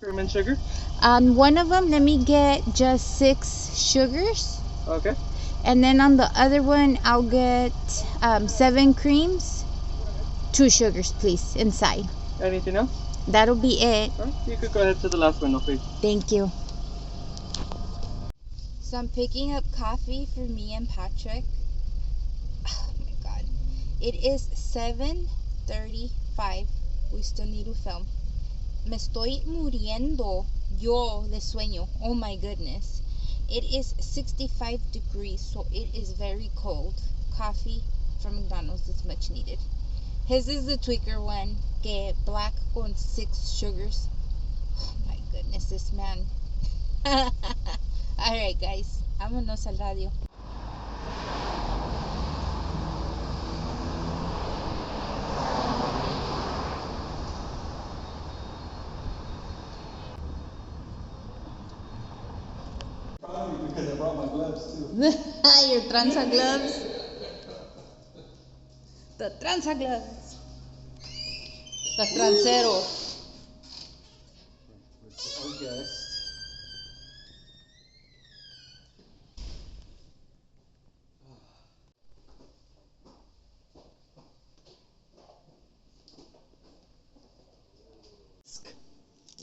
cream and sugar? On one of them, let me get just 6 sugars. Okay. And then on the other one, I'll get 7 creams, 2 sugars, please, inside. Anything else? That'll be it. All right. You could go ahead to the last window, please. Thank you. So I'm picking up coffee for me and Patrick. Oh my god. It is 7:35. We still need to film. Me estoy muriendo yo de sueño. Oh my goodness. It is 65 degrees, so it is very cold. Coffee from McDonald's is much needed. His is the tweaker one, que black con 6 sugars. Oh my goodness, this man. Alright guys, vámonos al radio. Because I brought my gloves too. Your tranza gloves. The tranza gloves. The trancero. Our guest.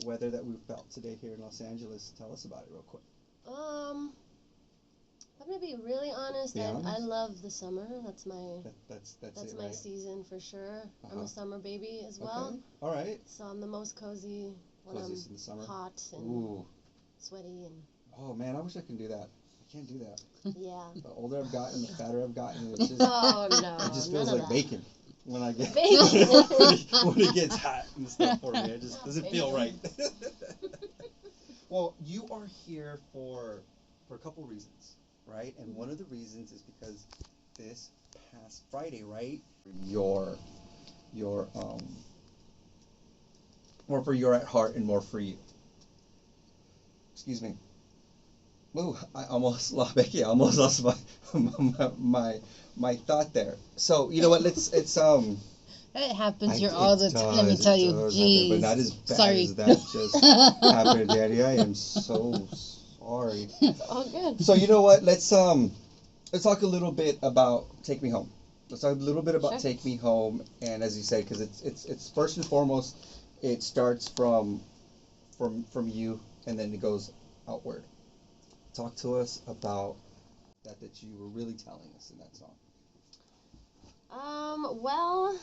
Weather that we felt today here in Los Angeles. Tell us about it real quick. I'm gonna be really honest. I love the summer. That's my That's my right? season for sure. I'm Uh-huh. a summer baby as well. Okay. All right. So I'm the most cozy when Coziest in the summer? I'm hot and Ooh. sweaty and Oh man, I wish I could do that. I can't do that. yeah. The older I've gotten, the fatter I've gotten. It's just, Oh no. it just none feels of like that. bacon when I get Bacon. when it gets hot and stuff for me. It just doesn't feel right. Well, you are here for a couple reasons, right? And one of the reasons is because this past Friday, right? Your more for your at heart and more for you. Excuse me. Ooh, I almost lost Becky. I almost lost my thought there. So you know what? It's That happens I- here it all the time. Let me does, tell it you. does happen, Jeez. but not as bad Sorry. as that just happened, Daddy. I am so sorry. Oh good. So you know what? Let's talk a little bit about Take Me Home. Let's talk a little bit about Sure. Take Me Home, and as you said, because it's first and foremost, it starts from you, and then it goes outward. Talk to us about that you were really telling us in that song. Well,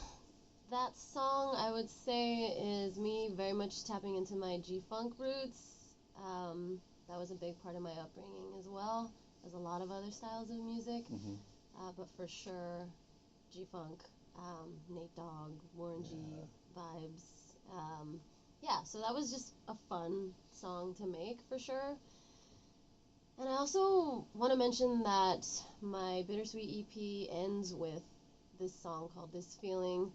that song I would say is me very much tapping into my G-funk roots. That was a big part of my upbringing as well as a lot of other styles of music. Mm-hmm. But for sure, G-funk, Nate Dogg, Warren G vibes. Yeah, so that was just a fun song to make for sure. And I also want to mention that my Bittersweet EP ends with this song called This Feeling.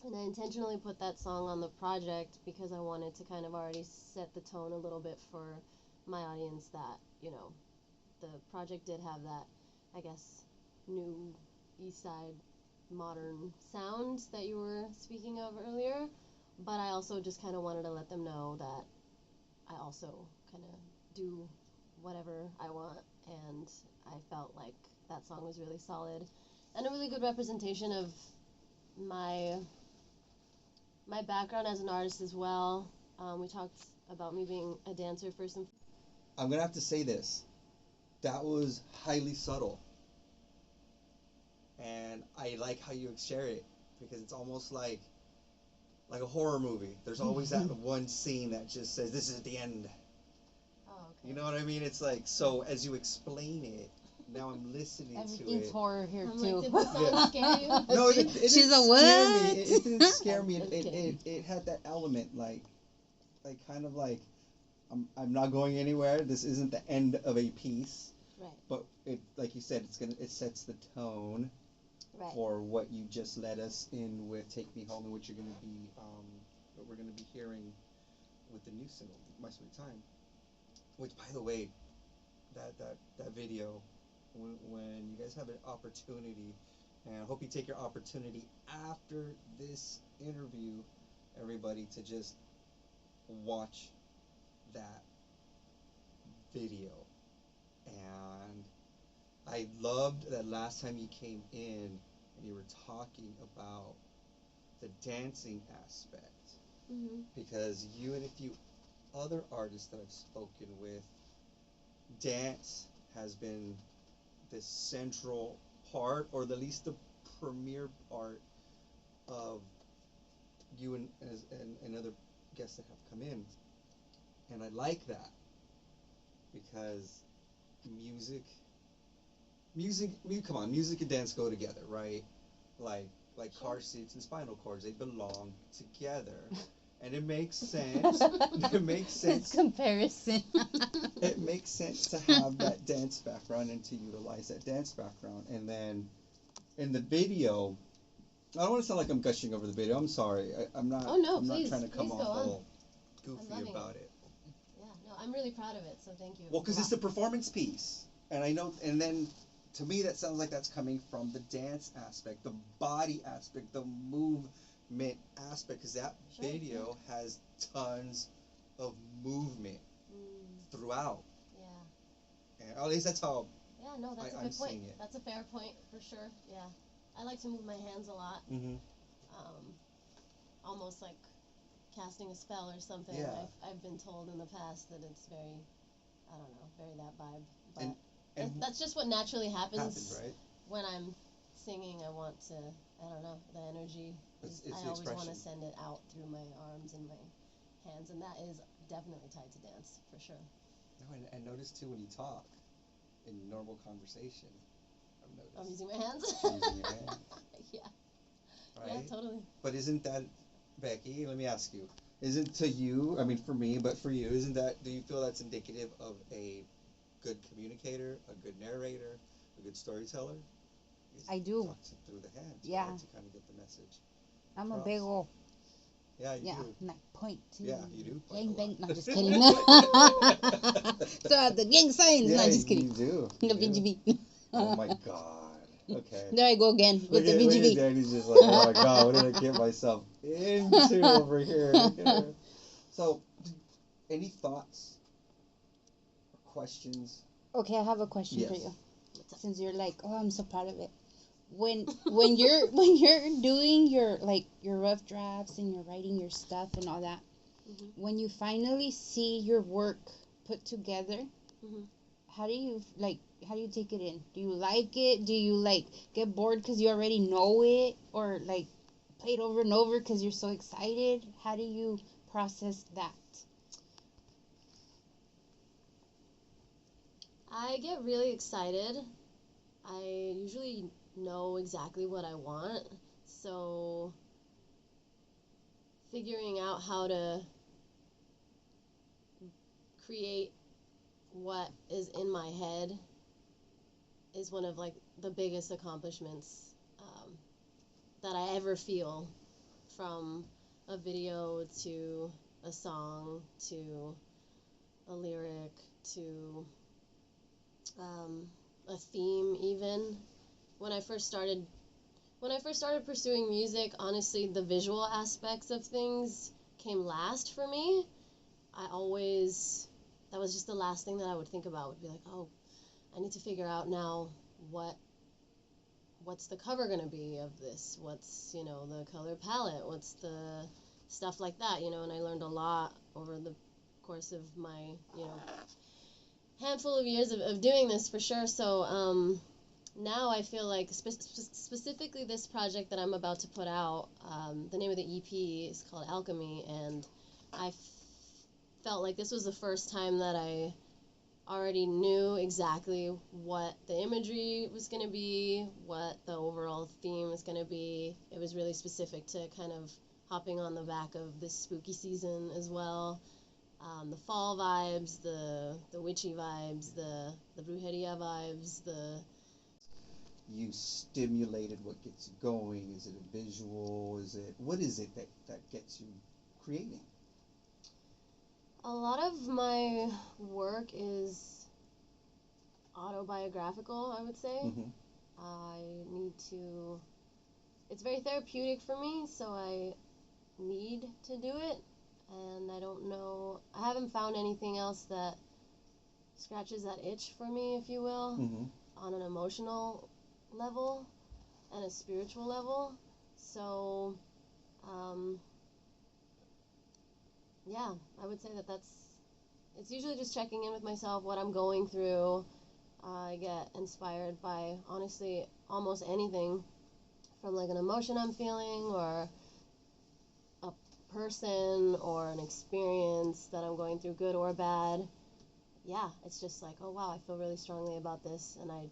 And I intentionally put that song on the project because I wanted to kind of already set the tone a little bit for my audience that, you know, the project did have that, I guess, new East Side modern sound that you were speaking of earlier. But I also just kind of wanted to let them know that I also kind of do whatever I want, and I felt like that song was really solid and a really good representation of my background as an artist as well. We talked about me being a dancer first and I'm gonna have to say this. That was highly subtle, and I like how you share it because it's almost like a horror movie. There's always that one scene that just says, "This is the end." Oh, okay. You know what I mean? It's like, so as you explain it, now I'm listening to Everything's it. horror here I'm too. like, did this song scare you? No, it She's didn't a scare me. what? It didn't scare me. Just kidding. It had that element, like kind of like, I'm not going anywhere. This isn't the end of a piece. Right. But it, like you said, it sets the tone Right. for what you just led us in with "Take Me Home," and what we're gonna be hearing with the new single, "My Sweet Time." Which, by the way, that video, when you guys have an opportunity, and I hope you take your opportunity after this interview, everybody, to just watch that video. And I loved that last time you came in and you were talking about the dancing aspect. Because you and a few other artists that I've spoken with, dance has been the central part, or at least the premier part of you and other guests that have come in. And I like that because come on, music and dance go together, right? Like car seats and spinal cords, they belong together. And it makes sense. It makes sense. This comparison. It makes sense to have that dance background and to utilize that dance background. And then in the video, I don't want to sound like I'm gushing over the video. I'm sorry. I'm not. Oh no, I'm please, not trying to come please off go on. all goofy about it. Yeah, no, I'm really proud of it. So thank you. Well, because it's the performance piece, and I know, and then to me that sounds like that's coming from the dance aspect, the body aspect, the movement aspect, because that video has tons of movement throughout. Yeah. And at least that's how. Yeah, no, that's a I'm good point. seeing it. That's a fair point for sure. Yeah, I like to move my hands a lot. Mm-hmm. Almost like casting a spell or something. Yeah. I've been told in the past that it's very, I don't know, very that vibe. But And that's just what naturally happens right? when I'm singing. I want to, I don't know, the energy. It's I the always want to expression. send it out through my arms and my hands, and that is definitely tied to dance for sure. No, and notice too when you talk in normal conversation. I've noticed. I'm using my hands. You're using your hands. Yeah. Right? Yeah, totally. But isn't that, Becky, let me ask you, isn't to you, I mean for me, but for you, isn't that, do you feel that's indicative of a good communicator, a good narrator, a good storyteller? I do. Talks it through the hands, Yeah. right, to kind of get the message. I'm a across. big ol'. Yeah, you Yeah, do. and I point to. Yeah, you do. Gang point a bang. lot. No, just kidding. So the gang signs. Yeah, No, just kidding. you do. The You do. BGB. Oh my God. Okay. There I go again with the Look at BGB. Danie's just like, oh my God, what did I get myself into over here? Look at her. So, any thoughts or questions? Okay, I have a question for Yes. you. Since you're like, oh, I'm so proud of it. When you're doing your rough drafts and you're writing your stuff and all that, when you finally see your work put together, how do you take it in? Do you like it? Do you get bored because you already know it, or play it over and over because you're so excited? How do you process that? I get really excited. I usually know exactly what I want, so figuring out how to create what is in my head is one of the biggest accomplishments that I ever feel, from a video to a song to a lyric to a theme. Even when I first started pursuing music, honestly, the visual aspects of things came last for me. That was just the last thing that I would think about, would be like, oh, I need to figure out now what's the cover going to be of this, what's, the color palette, what's the stuff like that, and I learned a lot over the course of my, handful of years of doing this for sure. So now I feel like specifically this project that I'm about to put out, the name of the EP is called Alchemy, and I felt like this was the first time that I already knew exactly what the imagery was going to be, what the overall theme was going to be. It was really specific to kind of hopping on the back of this spooky season as well. The fall vibes, the witchy vibes, the brujeria vibes, You stimulated what gets you going. Is it a visual? What is it that gets you creating? A lot of my work is autobiographical, I would say. It's very therapeutic for me, so I need to do it. and I don't know. I haven't found anything else that scratches that itch for me, if you will, Mm-hmm. on an emotional level and a spiritual level. So, um, yeah, I would say that it's usually just checking in with myself, what I'm going through. I get inspired by, honestly, almost anything from like an emotion I'm feeling or a person or an experience that I'm going through, good or bad. Yeah, it's just like, oh wow, I feel really strongly about this, and I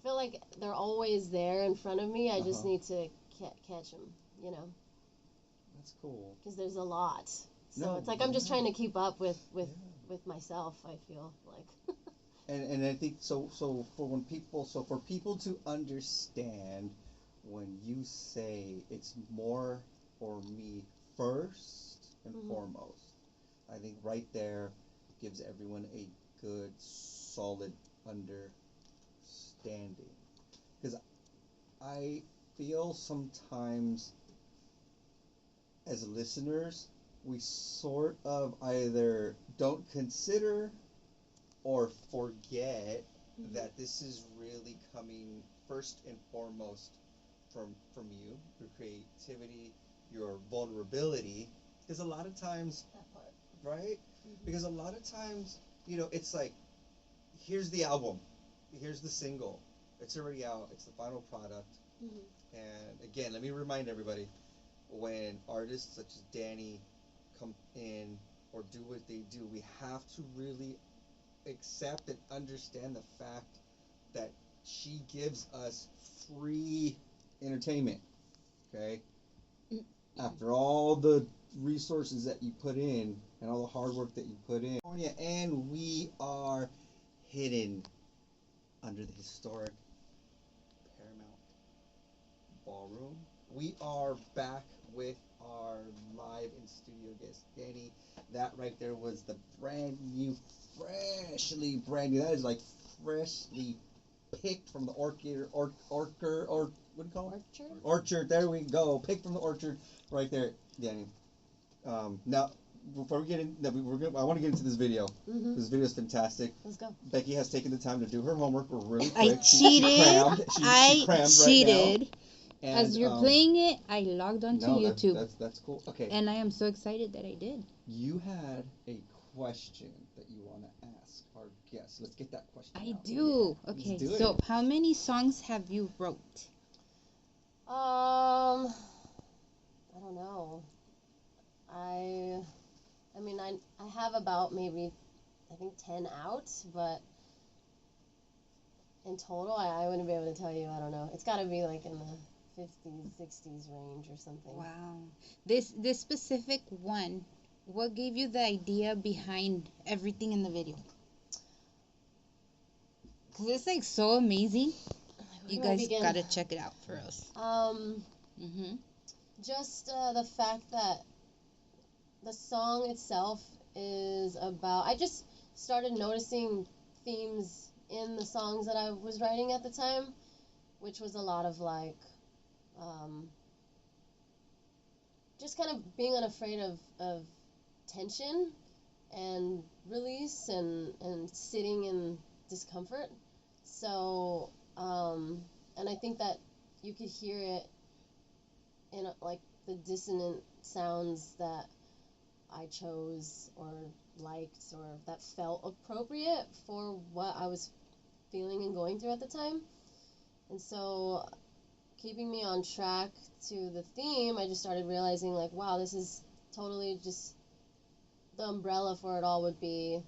feel like they're always there in front of me. I just Uh-huh. need to catch them, you know, That's cool. because there's a lot. So No, it's like I'm just yeah. trying to keep up with Yeah. with myself. I feel like. And I think so. So for people to understand, when you say it's more for me first and Mhm. foremost, I think right there gives everyone a good, solid understanding. Because I feel sometimes as listeners, we sort of either don't consider or forget Mhm. that this is really coming first and foremost from you, your creativity, your vulnerability. Because a lot of times, That part. right? Mhm. Because a lot of times, it's like, here's the album, here's the single, it's already out, it's the final product. Mhm. And again, let me remind everybody, when artists such as Danie come in or do what they do, we have to really accept and understand the fact that she gives us free entertainment. Okay? After all the resources that you put in and all the hard work that you put in, and we are hidden under the historic Paramount Ballroom. We are back with our live in studio guest, Danie. That right there was the brand new. That is like freshly picked from the orchard, or what do you call it? Orchard. Orchard. There we go. Picked from the orchard, right there, Danie. Now, before we get in, I want to get into this video. Mhm. This video is fantastic. Let's go. Becky has taken the time to do her homework really I quick. cheated. She crammed right now. And, As you're playing it, I logged onto no, YouTube. that's cool. Okay. And I am so excited that I did. You had a question that you want to ask our guest. Let's get that question I out. do. Yeah, Okay, let's do so it. how many songs have you wrote? I don't know. I mean, I have about maybe, I think 10 out, but in total, I wouldn't be able to tell you. I don't know. It's got to be like in the 50s, 60s range or something. Wow. This specific one, what gave you the idea behind everything in the video? Because it's like so amazing. Where You do I guys begin? gotta check it out for us. Mm-hmm. Just the fact that the song itself is about. I just started noticing themes in the songs that I was writing at the time, which was a lot of like, just kind of being unafraid of tension and release and sitting in discomfort. So, and I think that you could hear it in like the dissonant sounds that I chose or liked or that felt appropriate for what I was feeling and going through at the time. And so, keeping me on track to the theme, I just started realizing like, wow, this is totally just the umbrella for it all would be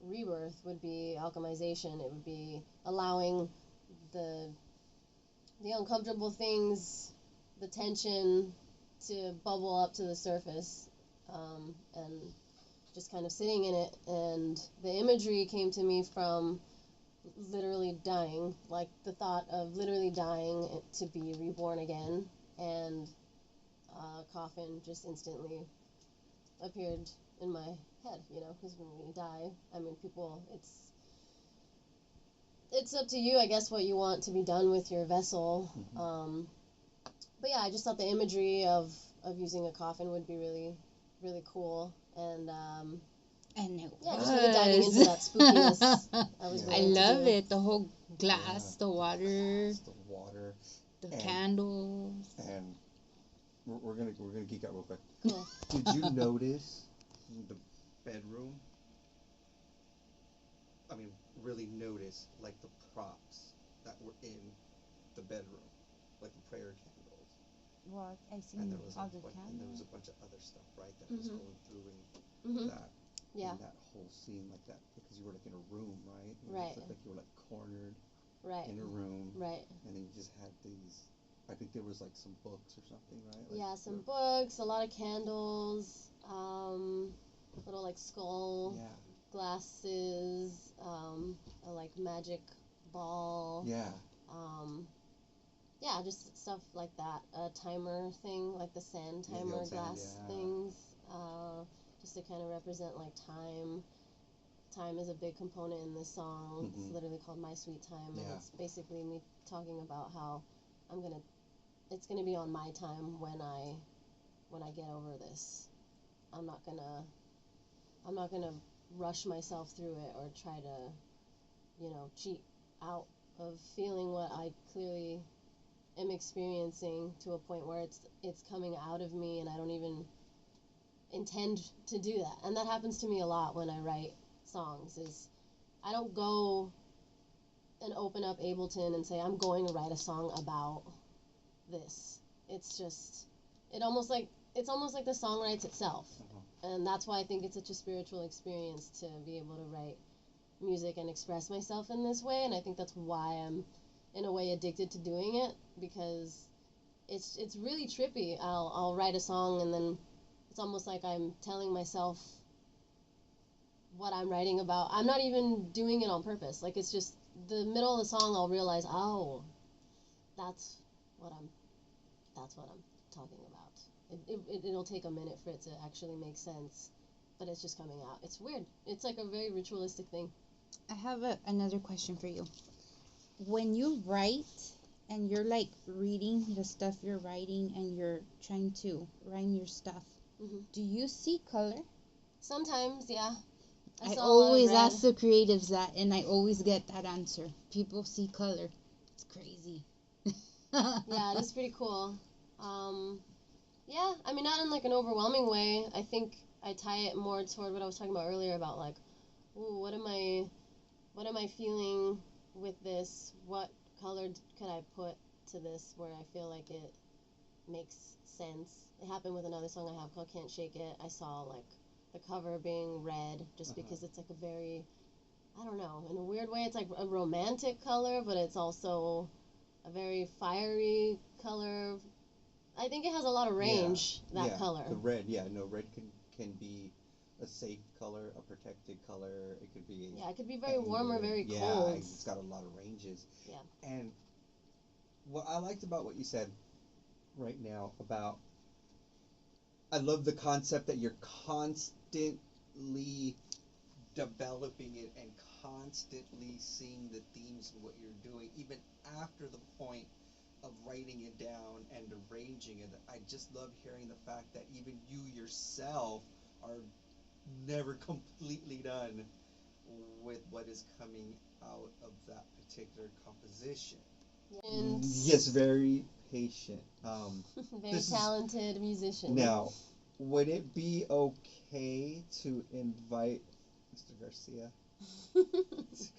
rebirth, would be alchemization, it would be allowing the uncomfortable things, the tension to bubble up to the surface, and just kind of sitting in it. And the imagery came to me from literally dying, like the thought of literally dying to be reborn again, and a coffin just instantly appeared in my head, because when we die, I mean, people, it's up to you, I guess, what you want to be done with your vessel. Mm-hmm. But yeah, I just thought the imagery of using a coffin would be really really cool. And And it yeah, was. just really diving into that spookiness. I was Yeah. I willing to love do. it. The whole glass, the water, The water, the and- candles. and we're gonna geek out real quick. Cool. Did you notice the bedroom? I mean, really notice like the props that were in the bedroom, like the prayer candles, Well, I see and there was all a the bunch, and there was candles. a bunch of other stuff, right, that was Mhm. going through Mhm. that Yeah. in that whole scene, like that, because you were like in a room, right? It Right. looked like you were like cornered Right. in a room, Right. and then you just had these. I think there was like some books or something, right? Like, Yeah, some books, a lot of candles, little like skull Yeah. glasses, a like magic ball. Yeah. Yeah, just stuff like that. A timer thing, like the sand Yeah, the timer old sand, glass yeah. things, just to kind of represent like time. Time is a big component in this song. It's Mhm. literally called My Sweet Time, and Yeah. it's basically me talking about how it's gonna be on my time when I get over this. I'm not gonna rush myself through it or try to, cheat out of feeling what I clearly am experiencing to a point where it's coming out of me and I don't even intend to do that. And that happens to me a lot when I write songs. Is I don't go and open up Ableton and say I'm going to write a song about this. It's almost like the song writes itself. And that's why I think it's such a spiritual experience to be able to write music and express myself in this way. And I think that's why I'm in a way addicted to doing it, because it's really trippy. I'll write a song and then it's almost like I'm telling myself what I'm writing about. I'm not even doing it on purpose. Like, it's just the middle of the song I'll realize, oh, that's what I'm talking about. It'll take a minute for it to actually make sense, but it's just coming out. It's weird. It's like a very ritualistic thing. I have another question for you. When you write and you're like reading the stuff you're writing and you're trying to rhyme your stuff, Mhm. do you see color? Sometimes, yeah. I saw a lot of always red. ask the creatives that, and I always get that answer. People see color. It's crazy. Yeah, it is pretty cool. Yeah, I mean, not in like an overwhelming way. I think I tie it more toward what I was talking about earlier about like, ooh, what am I feeling with this? What color could I put to this where I feel like it makes sense? It happened with another song I have called Can't Shake It. I saw like the cover being red just because it's like a very, I don't know, in a weird way it's like a romantic color, but it's also a very fiery color. I think it has a lot of range, that color. The red, red can be a safe color, a protected color. It could be Yeah, it could be very warm or very yeah, cold. it's got a lot of ranges. Yeah. And what I liked about what you said right now about, I love the concept that you're constantly developing it and constantly seeing the themes of what you're doing, even after the point of writing it down and arranging it. I just love hearing the fact that even you yourself are never completely done with what is coming out of that particular composition. And Yes, very patient. very talented musician. Now, would it be okay to invite Mr. Garcia to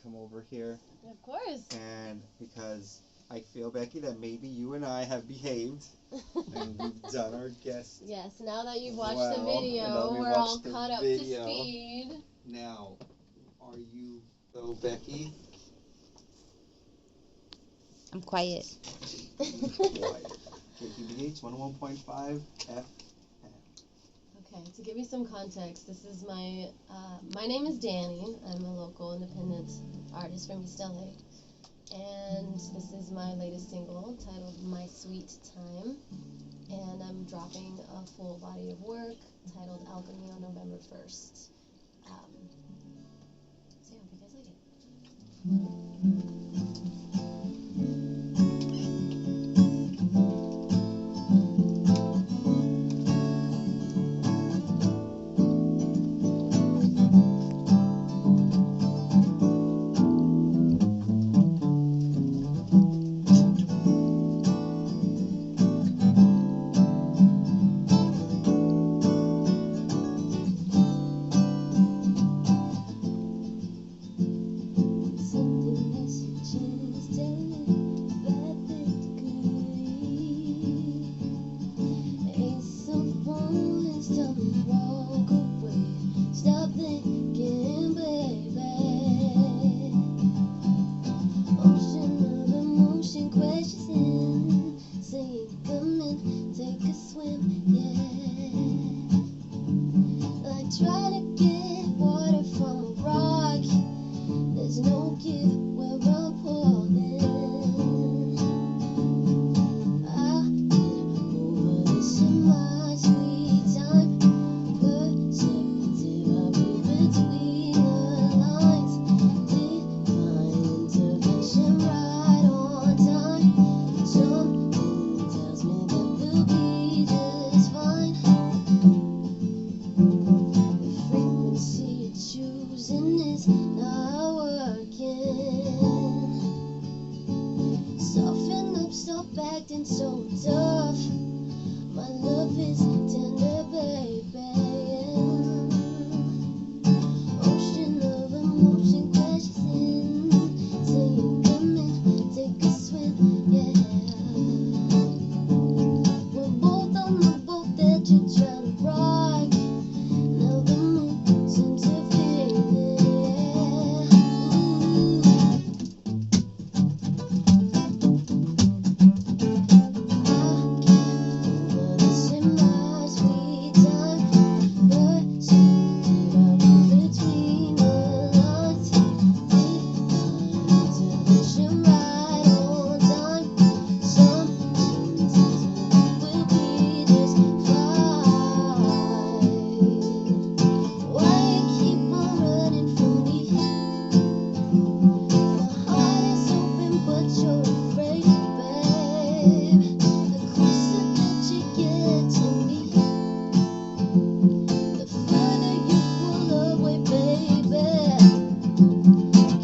come over here? Of course. And because I feel, Becky, that maybe you and I have behaved and we've done our guest. Yes, now that you've watched Well, the and now video, we we're watched all the caught up video. to speed. Now, are you, though, Becky? I'm quiet. Quiet. KPBH 101.5 FM. Okay, to give you some context, this is my name is Danie. I'm a local independent artist from East LA. And this is my latest single titled My Sweet Time. And I'm dropping a full body of work titled Alchemy on November 1st. So yeah, I hope you guys like it. between the lines. Divine intervention right on time. Something tells me that we'll be just fine. The frequency you're choosing is not working. Soften up, stop acting so tough. My love is tender, baby. Ocean of emotion crashes in. Saying, come in, take a swim, yeah. We're both on the boat that you're trying to rock. Now the moon seems to fade, yeah. I can't over this in my sweet time, but something about between the lines. Divine intervention right on time. Something tells me that we'll be just fine. Why you keep on running from me? My heart is open, but you're afraid, babe. The closer that you get to me, the further you pull away, baby.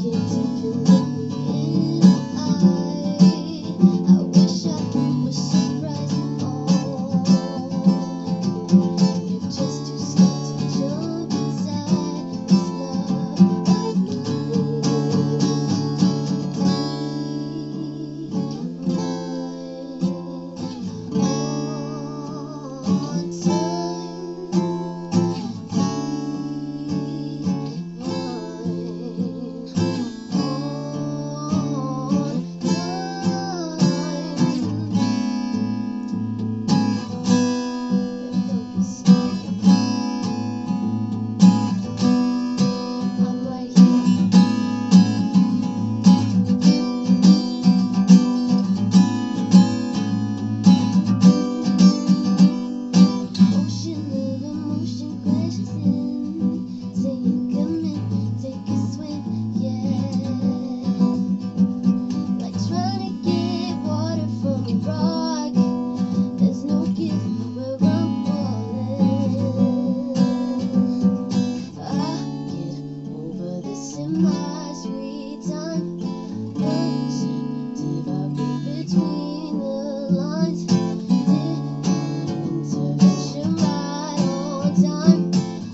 Can't even look me in the eye. I wish I was surprised. Oh, you're just too scared to jump inside this love of mine. I'm right here. Ocean of emotion crashes in, saying, come in, take a swim, yeah. Like trying to get water from a rock. There's no give where I'm falling. I get over this in my sweet time. Perceptive, I read between the lines. Intervention right on time.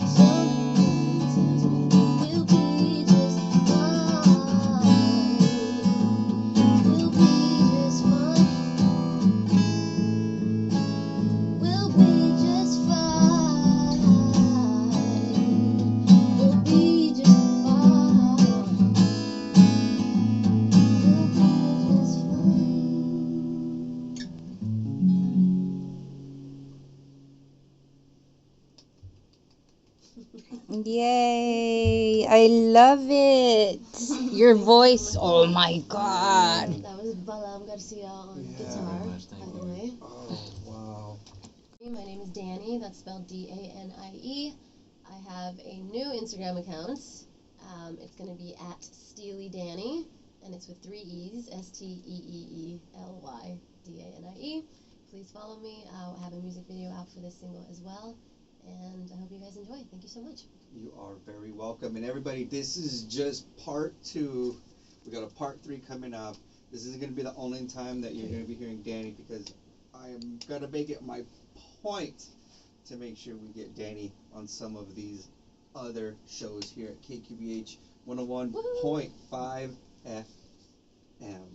Something tells me that we'll be just fine. We'll be just fine. We'll be just fine. We'll be just fine. We'll be just fine. Yay! I love it. Your voice, oh my God. That was Balam Garcia on Yeah. guitar, Thank by the you. way. Oh, wow. My name is Danie, that's spelled Danie. I have a new Instagram account. It's going to be at Steely Danie, and it's with 3 E's, Steeely Danie. Please follow me. I have a music video out for this single as well, and I hope you guys enjoy. Thank you so much. You are very welcome. And everybody, this is just part 2. We got a part 3 coming up. This isn't going to be the only time that you're going to be hearing Danie, because I am going to make it my point to make sure we get Danie on some of these other shows here at KQBH 101.5 FM.